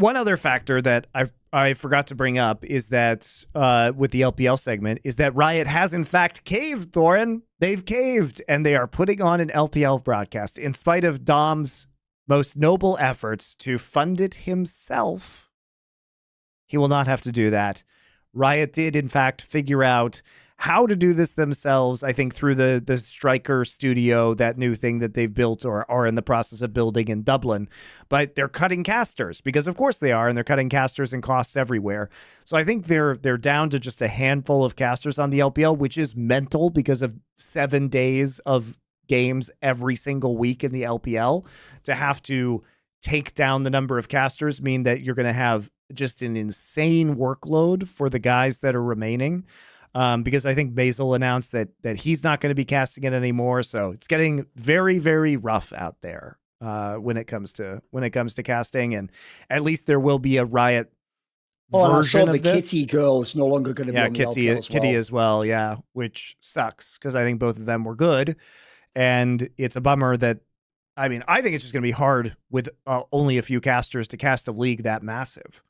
One other factor that I forgot to bring up is that with the LPL segment is that Riot has in fact caved, Thorin. They've caved, and they are putting on an LPL broadcast in spite of Dom's most noble efforts to fund it himself. He will not have to do that. Riot did in fact figure out how to do this themselves, I think, through the Striker Studio, that new thing that they've built or are in the process of building in Dublin. But they're cutting casters, because of course they are, and they're cutting casters and costs everywhere. So I think they're down to just a handful of casters on the LPL, which is mental because of 7 days of games every single week in the LPL. To have to take down the number of casters mean that you're going to have just an insane workload for the guys that are remaining. Because I think Basil announced that he's not going to be casting it anymore, so it's getting very, very rough out there when it comes to casting, and at least there will be a Riot version of this. Kitty girl is no longer going to be on the LPL as well. Kitty as well, yeah, which sucks because I think both of them were good, and it's a bummer that. I mean, I think it's just going to be hard with only a few casters to cast a league that massive.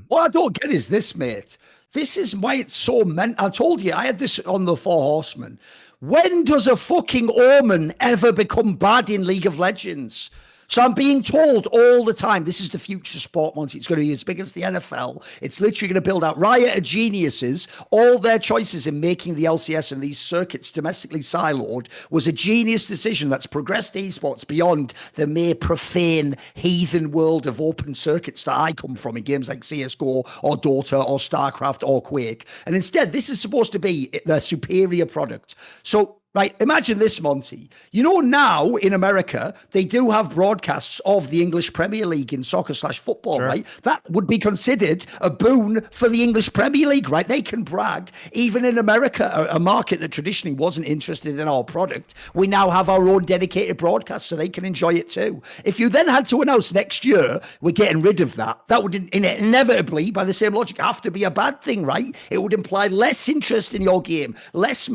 What I don't get is this, mate. This is why it's so I told you, I had this on the Four Horsemen. When does a fucking Omen ever become bad in League of Legends? So I'm being told all the time, this is the future sport, Monty. It's going to be as big as the NFL. It's literally going to build out. Riot are geniuses. All their choices in making the LCS and these circuits domestically siloed was a genius decision that's progressed esports beyond the mere profane, heathen world of open circuits that I come from in games like CSGO or Dota or StarCraft or Quake. And instead, this is supposed to be the superior product. So, right, imagine this, Monty. You know, now in America, they do have broadcasts of the English Premier League in soccer/football, sure. Right? That would be considered a boon for the English Premier League, right? They can brag. Even in America, a market that traditionally wasn't interested in our product, we now have our own dedicated broadcast so they can enjoy it too. If you then had to announce next year, we're getting rid of that, that would inevitably, by the same logic, have to be a bad thing, right? It would imply less interest in your game, less...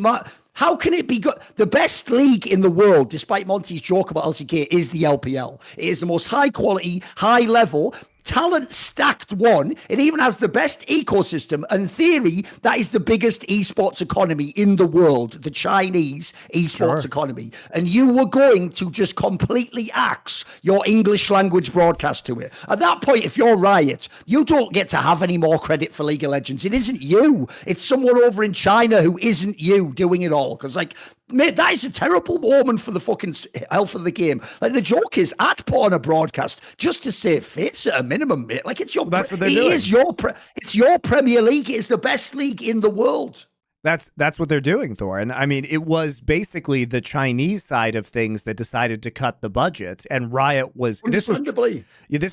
How can it be good? The best league in the world, despite Monty's joke about LCK, is the LPL. It is the most high quality, high level, talent stacked one. It even has the best ecosystem. In theory, that is the biggest esports economy in the world, the Chinese esports economy. And you were going to just completely axe your English language broadcast to it. At that point, if you're Riot, you don't get to have any more credit for League of Legends. It isn't you. It's someone over in China who isn't you doing it all. Because, like, mate, that is a terrible omen for the fucking health of the game. Like, the joke is, I'd put on a broadcast just to save face at a minimum, mate. Like, it's your, that's what they're doing. It's your Premier League. It's the best league in the world. That's what they're doing, Thorin. I mean, it was basically the Chinese side of things that decided to cut the budget, and Riot was this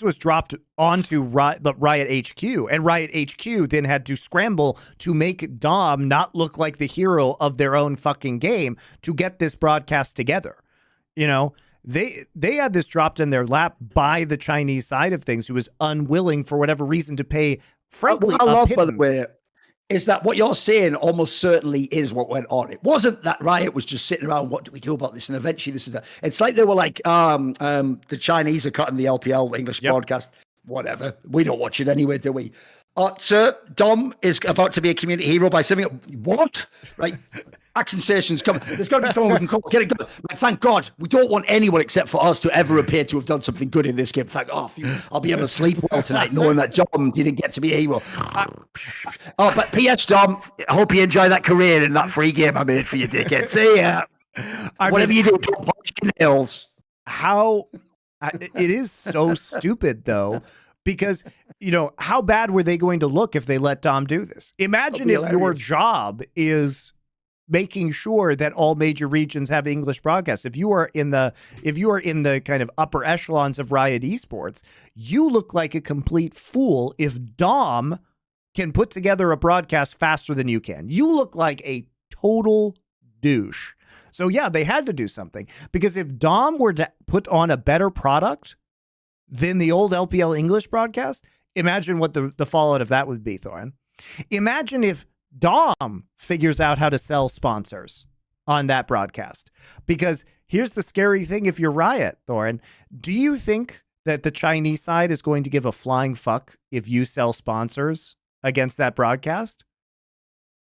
was dropped onto Riot HQ, and Riot HQ then had to scramble to make Dom not look like the hero of their own fucking game to get this broadcast together. You know, they had this dropped in their lap by the Chinese side of things, who was unwilling for whatever reason to pay, frankly, I love, by the way, is that what you're saying almost certainly is what went on. It wasn't that Riot was just sitting around, what do we do about this? And eventually this is that. It's like they were like, the Chinese are cutting the LPL English broadcast. Whatever. We don't watch it anyway, do we? Sir, Dom is about to be a community hero by saying, what? Right. Action stations come. There's got to be someone we can call. Get it done. Like, thank God, we don't want anyone except for us to ever appear to have done something good in this game. Thank God, I'll be able to sleep well tonight knowing that Dom didn't get to be a hero. But P.S. Dom, I hope you enjoy that career in that free game I made for you, dickhead. See ya. Whatever you do, don't punch your nails. It is so stupid, though. Because, you know, how bad were they going to look if they let Dom do this? Imagine if your job is making sure that all major regions have English broadcasts. If you are in the kind of upper echelons of Riot Esports, you look like a complete fool if Dom can put together a broadcast faster than you can. You look like a total douche. So yeah, they had to do something, because if Dom were to put on a better product than the old LPL English broadcast, imagine what the fallout of that would be, Thorin. Imagine if Dom figures out how to sell sponsors on that broadcast. Because here's the scary thing, if you're Riot, Thorin, do you think that the Chinese side is going to give a flying fuck if you sell sponsors against that broadcast?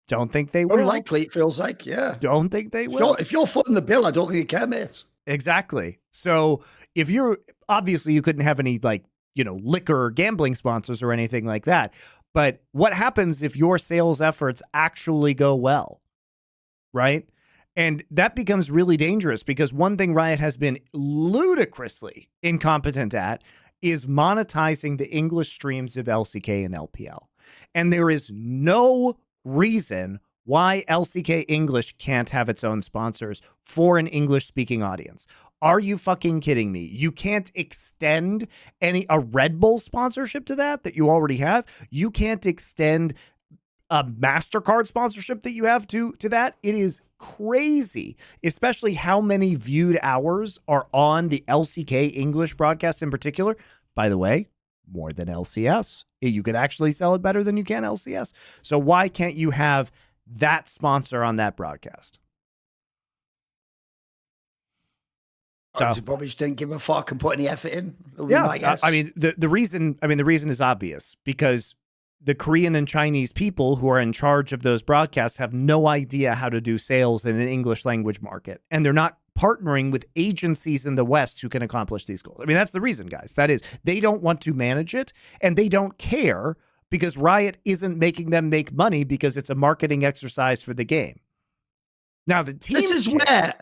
Don't think they will. Unlikely, it feels like, yeah. Don't think they will. If you're footing the bill, I don't think you care, mate. Exactly. So if you're, obviously you couldn't have any like, you know, liquor or gambling sponsors or anything like that. But what happens if your sales efforts actually go well, right? And that becomes really dangerous because one thing Riot has been ludicrously incompetent at is monetizing the English streams of LCK and LPL. And there is no reason why LCK English can't have its own sponsors for an English-speaking audience. Are you fucking kidding me? You can't extend a Red Bull sponsorship to that you already have. You can't extend a MasterCard sponsorship that you have to that. It is crazy, especially how many viewed hours are on the LCK English broadcast in particular. By the way, more than LCS. You could actually sell it better than you can LCS. So why can't you have that sponsor on that broadcast? They probably just didn't give a fuck and put any effort in. Yeah, I mean the reason is obvious because the Korean and Chinese people who are in charge of those broadcasts have no idea how to do sales in an English language market, and they're not partnering with agencies in the West who can accomplish these goals. I mean, that's the reason, guys. That is, they don't want to manage it, and they don't care because Riot isn't making them make money because it's a marketing exercise for the game. Now, the team. This is where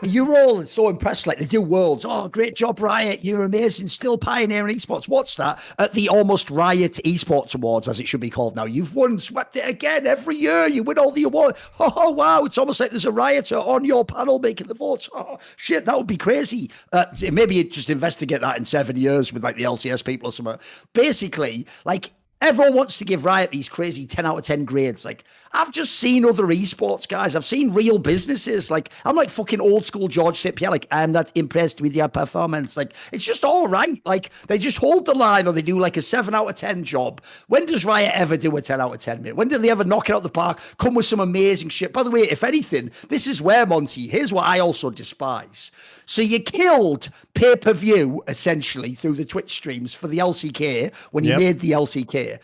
you're all so impressed. Like, they do worlds. Oh, great job, Riot. You're amazing. Still pioneering esports. What's that? At the almost Riot Esports Awards, as it should be called now. You've won, swept it again every year. You win all the awards. Oh, wow. It's almost like there's a rioter on your panel making the votes. Oh, shit. That would be crazy. Maybe you just investigate that in 7 years with like the LCS people or something. Basically, like, everyone wants to give Riot these crazy 10 out of 10 grades. Like, I've just seen other esports guys. I've seen real businesses. Like, I'm like fucking old school George Tip. Yeah, like, I'm not impressed with your performance. Like, it's just all right. Like, they just hold the line or they do like a 7 out of 10 job. When does Riot ever do a 10 out of 10, mate? When do they ever knock it out the park, come with some amazing shit? By the way, if anything, this is where, Monte, here's what I also despise. So you killed pay-per-view, essentially, through the Twitch streams for the LCK when you made the LCK.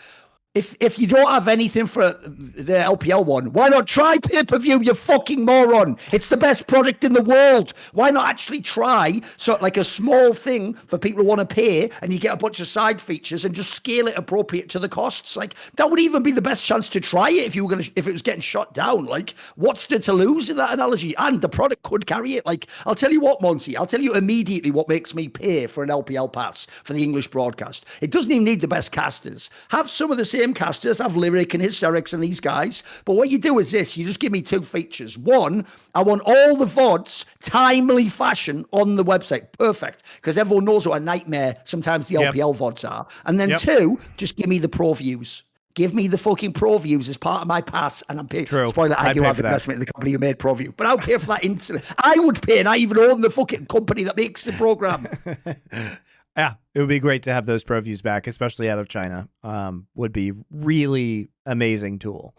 If you don't have anything for the LPL one, why not try pay-per-view, you fucking moron? It's the best product in the world. Why not actually try like a small thing for people who want to pay and you get a bunch of side features and just scale it appropriate to the costs? Like, that would even be the best chance to try it if it was getting shut down. Like, what's there to lose in that analogy? And the product could carry it. Like, I'll tell you what, Monty, I'll tell you immediately what makes me pay for an LPL pass for the English broadcast. It doesn't even need the best casters. Have some of the same casters, have Lyric and Hysterics and these guys. But what you do is this, you just give me 2 features. One, I want all the VODs timely fashion on the website. Perfect. Because everyone knows what a nightmare sometimes the LPL VODs are. And then 2, just give me the pro views. Give me the fucking pro views as part of my pass, and I'm paying. True. Spoiler, I do have the investment in the company who made pro view, but I'll pay for that instantly. I would pay, and I even own the fucking company that makes the program. Yeah, it would be great to have those pro views back, especially out of China. Would be really amazing tool.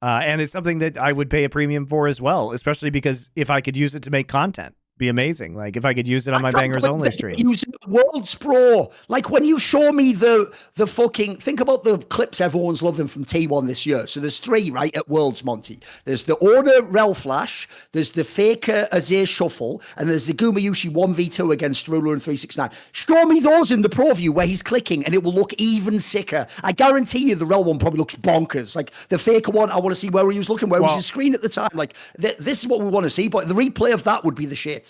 And it's something that I would pay a premium for as well, especially because if I could use it to make content, be amazing. Like, if I could use it on my Bangers Only streams. Using Worlds Pro. Like, when you show me the fucking, think about the clips everyone's loving from T1 this year. So there's 3, right, at Worlds, Monty. There's the Order Rel Flash, there's the Faker Azir Shuffle, and there's the Gumayushi 1v2 against Ruler and 369. Show me those in the pro view where he's clicking and it will look even sicker. I guarantee you the Rel one probably looks bonkers. Like, the Faker one, I want to see where he was looking, where was his screen at the time. Like, this is what we want to see, but the replay of that would be the shit.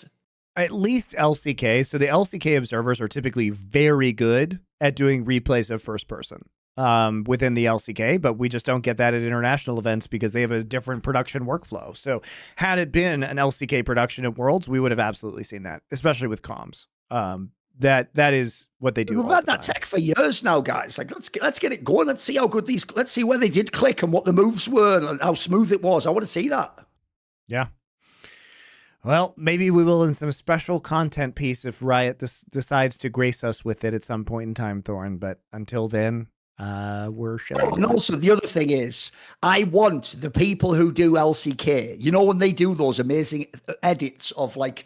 At least LCK. So the LCK observers are typically very good at doing replays of first person within the LCK, but we just don't get that at international events because they have a different production workflow. So had it been an LCK production at Worlds, we would have absolutely seen that, especially with comms. That is what they do. We've had that tech for years now, guys. Like, let's get it going. Let's see how good let's see where they did click and what the moves were and how smooth it was. I want to see that. Yeah. Well, maybe we will in some special content piece if Riot decides to grace us with it at some point in time, Thorin. But until then, we're showing. And also, the other thing is, I want the people who do LCK, you know, when they do those amazing edits of like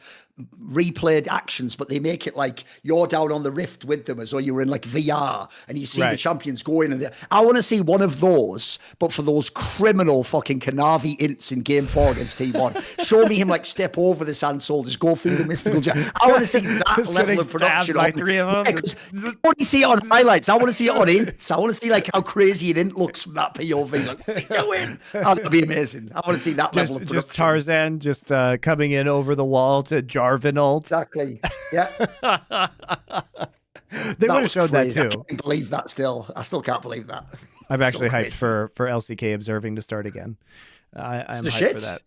replayed actions, but they make it like you're down on the rift with them as though you were in like VR and you see the champions going. And I want to see one of those, but for those criminal fucking Kanavi ints in game 4 against T1. Show me him like step over the Sand Soldiers, go through the mystical jet. I want to see that level of production. By 3 of them. I want to see it on highlights. I want to see it on ints. I want to see like how crazy an int looks from that POV. Like, what's he doing? Oh, that'd be amazing. I want to see that level of production. Just Tarzan coming in over the wall to Jarvan ult. Exactly. Yeah. They would have showed crazy. that too. I can't believe that still. I still can't believe that. I'm actually hyped for LCK observing to start again. I'm hyped for that.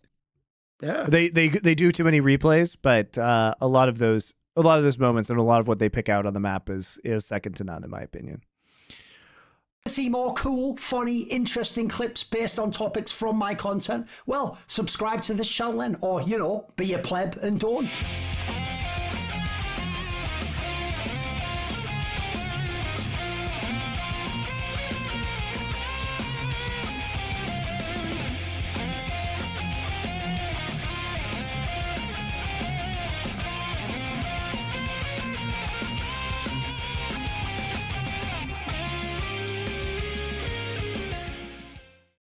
Yeah. They do too many replays, but a lot of those moments and a lot of what they pick out on the map is second to none in my opinion. See more cool, funny, interesting clips based on topics from my content? Well, subscribe to this channel then, or, be a pleb and don't.